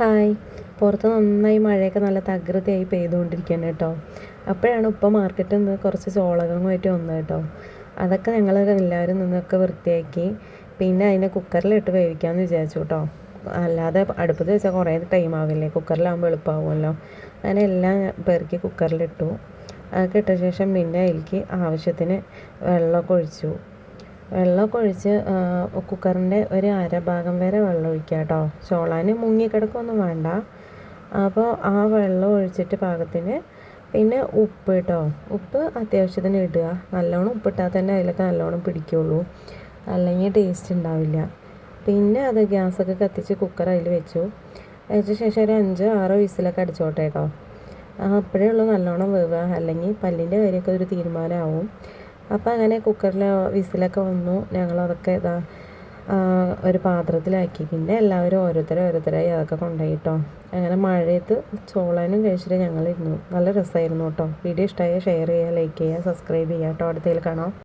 Hi. പുറത്ത് നന്നായി മഴയൊക്കെ നല്ല തകൃതിയായി പെയ്തുകൊണ്ടിരിക്കുകയാണ് കേട്ടോ. അപ്പോഴാണ് ഉപ്പ മാർക്കറ്റിൽ നിന്ന് കുറച്ച് ചോളകങ്ങളുമായിട്ട് വന്നത് കേട്ടോ. അതൊക്കെ ഞങ്ങൾ എല്ലാവരും നിന്നൊക്കെ വൃത്തിയാക്കി. പിന്നെ അതിനെ കുക്കറിലിട്ട് വേവിക്കാമെന്ന് വിചാരിച്ചു കേട്ടോ. അല്ലാതെ അടുപ്പത്ത് വെച്ചാൽ കുറേ ടൈം ആവില്ലേ, കുക്കറിലാകുമ്പോൾ എളുപ്പമാകുമല്ലോ. അങ്ങനെ എല്ലാം പെറുക്കി കുക്കറിലിട്ടു. അതൊക്കെ ഇട്ട ശേഷം പിന്നെ അതിലേക്ക് ആവശ്യത്തിന് വെള്ളമൊക്കെ ഒഴിച്ചു. വെള്ളമൊക്കെ ഒഴിച്ച് കുക്കറിൻ്റെ ഒരു അരഭാഗം വരെ വെള്ളം ഒഴിക്കുക കേട്ടോ. ചോളാൻ മുങ്ങിക്കിടക്കൊന്നും വേണ്ട. അപ്പോൾ ആ വെള്ളം ഒഴിച്ചിട്ട് പാകത്തിന് പിന്നെ ഉപ്പ് കേട്ടോ. ഉപ്പ് അത്യാവശ്യത്തിന് ഇടുക. നല്ലോണം ഉപ്പിട്ടാൽ തന്നെ അതിലൊക്കെ നല്ലോണം പിടിക്കുള്ളൂ, അല്ലെങ്കിൽ ടേസ്റ്റ് ഉണ്ടാവില്ല. പിന്നെ അത് ഗ്യാസൊക്കെ കത്തിച്ച് കുക്കർ അതിൽ വെച്ചു. വെച്ച ശേഷം ഒരു 5-6 വിസിലൊക്കെ അടിച്ചോട്ടെ കേട്ടോ. അപ്പോഴേ ഉള്ളൂ നല്ലോണം വേവുക, അല്ലെങ്കിൽ പല്ലിൻ്റെ കാര്യമൊക്കെ ഒരു തീരുമാനമാവും. അപ്പോൾ അങ്ങനെ കുക്കറിൽ വിസിലൊക്കെ വന്നു. ഞങ്ങളതൊക്കെ ഒരു പാത്രത്തിലാക്കി. പിന്നെ എല്ലാവരും ഓരോരുത്തരായി അതൊക്കെ കൊണ്ടുപോയി കേട്ടോ. അങ്ങനെ മഴയത്ത് ചോളനും കഴിച്ചിട്ട് ഞങ്ങളിരുന്നു. നല്ല രസമായിരുന്നു കേട്ടോ. വീഡിയോ ഇഷ്ടമായാൽ ഷെയർ ചെയ്യുക, ലൈക്ക് ചെയ്യുക, സബ്സ്ക്രൈബ് ചെയ്യുക കേട്ടോ. അടുത്തതിൽ കാണാം.